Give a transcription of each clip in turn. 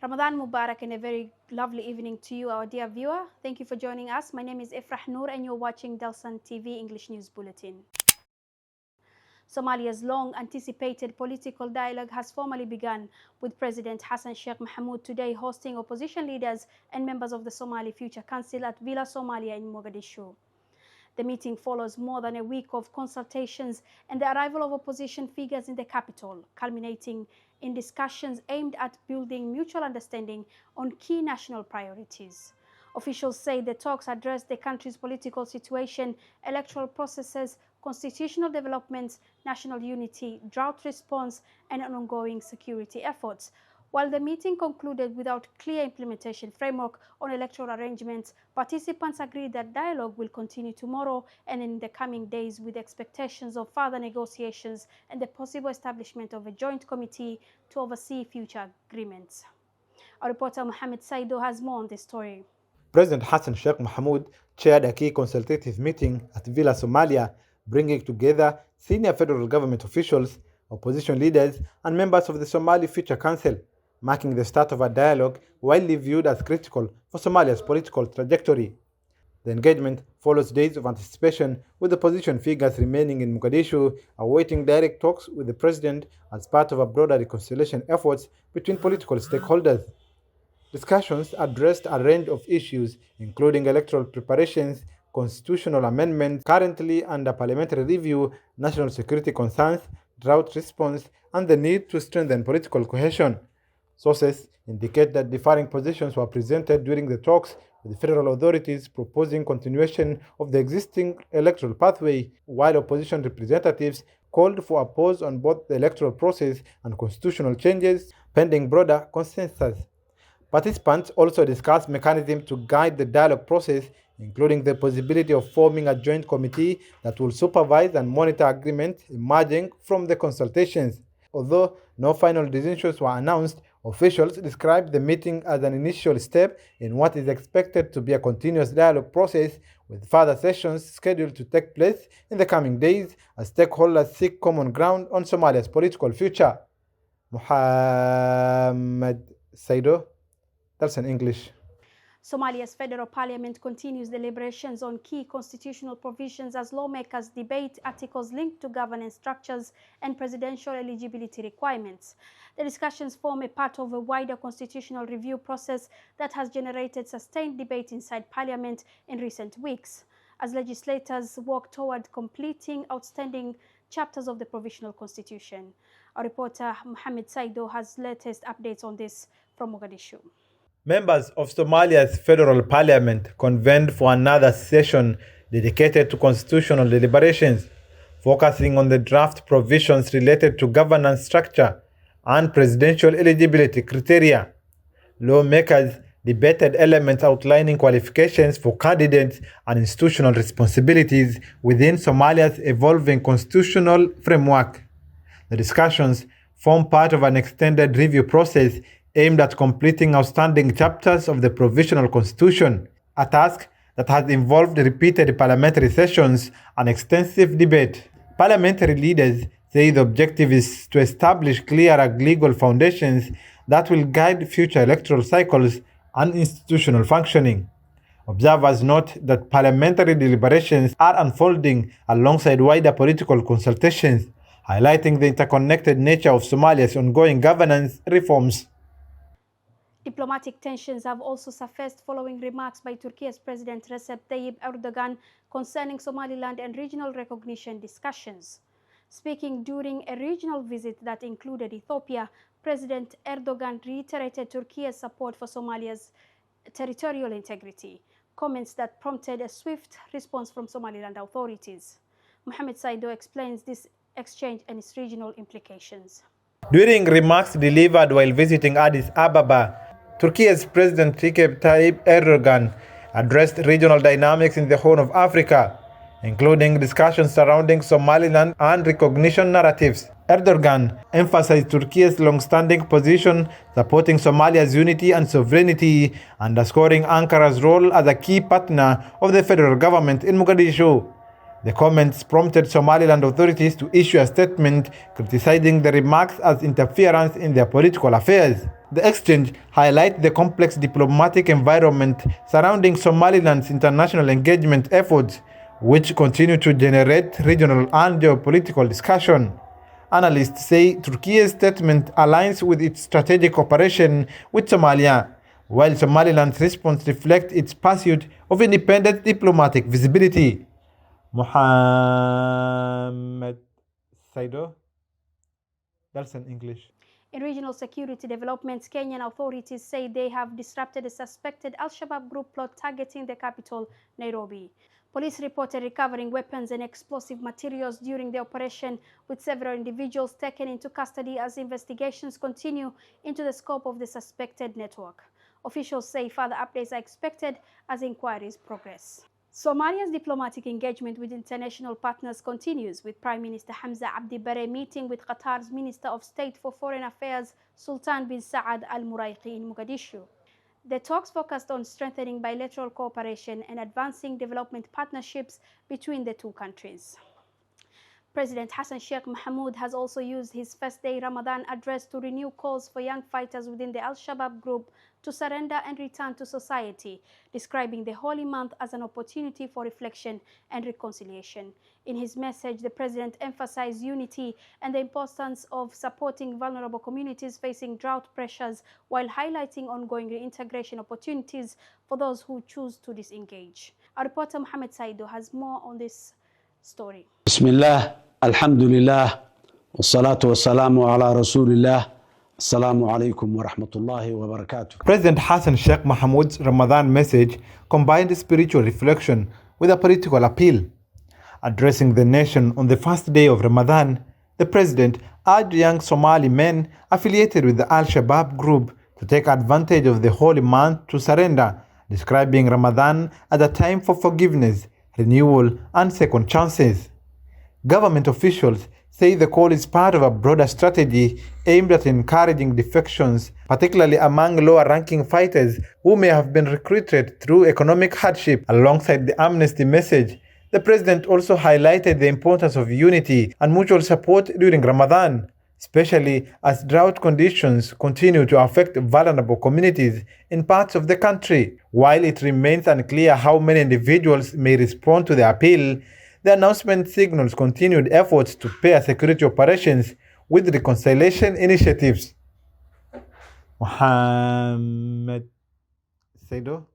Ramadan Mubarak and a very lovely evening to you, our dear viewer. Thank you for joining us. My name is Efrah Noor and you're watching Dalsan TV English News Bulletin. Somalia's long-anticipated political dialogue has formally begun, with President Hassan Sheikh Mohamud today hosting opposition leaders and members of the Somali Future Council at Villa Somalia in Mogadishu. The meeting follows more than a week of consultations and the arrival of opposition figures in the capital, culminating in discussions aimed at building mutual understanding on key national priorities. Officials say the talks addressed the country's political situation, electoral processes, constitutional developments, national unity, drought response, and ongoing security efforts. While the meeting concluded without clear implementation framework on electoral arrangements, participants agreed that dialogue will continue tomorrow and in the coming days, with expectations of further negotiations and the possible establishment of a joint committee to oversee future agreements. Our reporter Mohammed Saido has more on this story. President Hassan Sheikh Mohamud chaired a key consultative meeting at Villa Somalia, bringing together senior federal government officials, opposition leaders, and members of the Somali Future Council, marking the start of a dialogue widely viewed as critical for Somalia's political trajectory. The engagement follows days of anticipation, with opposition figures remaining in Mogadishu, awaiting direct talks with the president as part of a broader reconciliation efforts between political stakeholders. Discussions addressed a range of issues, including electoral preparations, constitutional amendments currently under parliamentary review, national security concerns, drought response, and the need to strengthen political cohesion. Sources indicate that differing positions were presented during the talks, with federal authorities proposing continuation of the existing electoral pathway, while opposition representatives called for a pause on both the electoral process and constitutional changes, pending broader consensus. Participants also discussed mechanisms to guide the dialogue process, including the possibility of forming a joint committee that will supervise and monitor agreements emerging from the consultations. Although no final decisions were announced, officials described the meeting as an initial step in what is expected to be a continuous dialogue process, with further sessions scheduled to take place in the coming days as stakeholders seek common ground on Somalia's political future. Mohammed Saido, Dalsan English. Somalia's federal parliament continues deliberations on key constitutional provisions as lawmakers debate articles linked to governance structures and presidential eligibility requirements. The discussions form a part of a wider constitutional review process that has generated sustained debate inside parliament in recent weeks, as legislators work toward completing outstanding chapters of the provisional constitution. Our reporter Mohammed Saido has latest updates on this from Mogadishu. Members of Somalia's federal parliament convened for another session dedicated to constitutional deliberations, focusing on the draft provisions related to governance structure and presidential eligibility criteria. Lawmakers debated elements outlining qualifications for candidates and institutional responsibilities within Somalia's evolving constitutional framework. The discussions form part of an extended review process aimed at completing outstanding chapters of the provisional constitution, a task that has involved repeated parliamentary sessions and extensive debate. Parliamentary leaders say the objective is to establish clearer legal foundations that will guide future electoral cycles and institutional functioning. Observers note that parliamentary deliberations are unfolding alongside wider political consultations, highlighting the interconnected nature of Somalia's ongoing governance reforms. Diplomatic tensions have also surfaced following remarks by Turkey's President Recep Tayyip Erdogan concerning Somaliland and regional recognition discussions. Speaking during a regional visit that included Ethiopia, President Erdogan reiterated Turkey's support for Somalia's territorial integrity, comments that prompted a swift response from Somaliland authorities. Mohammed Saido explains this exchange and its regional implications. During remarks delivered while visiting Addis Ababa, Turkey's President Recep Tayyip Erdogan addressed regional dynamics in the Horn of Africa, including discussions surrounding Somaliland and recognition narratives. Erdogan emphasized Turkey's long-standing position supporting Somalia's unity and sovereignty, underscoring Ankara's role as a key partner of the federal government in Mogadishu. The comments prompted Somaliland authorities to issue a statement criticizing the remarks as interference in their political affairs. The exchange highlights the complex diplomatic environment surrounding Somaliland's international engagement efforts, which continue to generate regional and geopolitical discussion. Analysts say Turkey's statement aligns with its strategic cooperation with Somalia, while Somaliland's response reflects its pursuit of independent diplomatic visibility. Mohammed Saido, Dalsan English. In regional security developments, Kenyan authorities say they have disrupted a suspected Al-Shabaab group plot targeting the capital, Nairobi. Police reported recovering weapons and explosive materials during the operation, with several individuals taken into custody as investigations continue into the scope of the suspected network. Officials say further updates are expected as inquiries progress. Somalia's diplomatic engagement with international partners continues, with Prime Minister Hamza Abdi Bare meeting with Qatar's Minister of State for Foreign Affairs, Sultan bin Saad Al Muraiki, in Mogadishu. The talks focused on strengthening bilateral cooperation and advancing development partnerships between the two countries. President Hassan Sheikh Mohamud has also used his first-day Ramadan address to renew calls for young fighters within the Al-Shabaab group to surrender and return to society, describing the holy month as an opportunity for reflection and reconciliation. In his message, the president emphasized unity and the importance of supporting vulnerable communities facing drought pressures, while highlighting ongoing reintegration opportunities for those who choose to disengage. Our reporter Mohammed Saido has more on this story. Bismillah, alhamdulillah, wassalatu wassalamu ala rasulillah. Assalamu alaikum wa rahmatullahi wa barakatuh. President Hassan Sheikh Mohamud's Ramadan message combined spiritual reflection with a political appeal. Addressing the nation on the first day of Ramadan, the president urged young Somali men affiliated with the Al-Shabaab group to take advantage of the holy month to surrender, describing Ramadan as a time for forgiveness, renewal, and second chances. Government officials say the call is part of a broader strategy aimed at encouraging defections, particularly among lower-ranking fighters who may have been recruited through economic hardship. Alongside the amnesty message, the president also highlighted the importance of unity and mutual support during Ramadan, especially as drought conditions continue to affect vulnerable communities in parts of the country. While it remains unclear how many individuals may respond to the appeal, the announcement signals continued efforts to pair security operations with reconciliation initiatives. Mohammed Saido,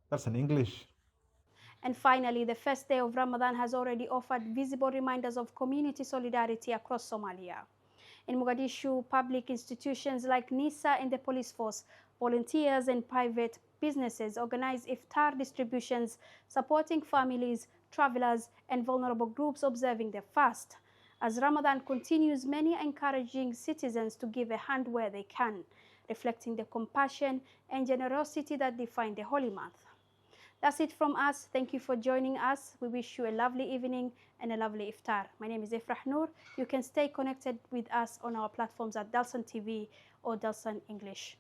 that's in English. And finally, the first day of Ramadan has already offered visible reminders of community solidarity across Somalia. In Mogadishu, public institutions like NISA and the police force, volunteers and private businesses organize iftar distributions, supporting families, travelers, and vulnerable groups observing the fast. As Ramadan continues, many are encouraging citizens to give a hand where they can, reflecting the compassion and generosity that define the holy month. That's it from us. Thank you for joining us. We wish you a lovely evening and a lovely iftar. My name is Efrah Noor. You can stay connected with us on our platforms at Dalsan TV or Dalsan English.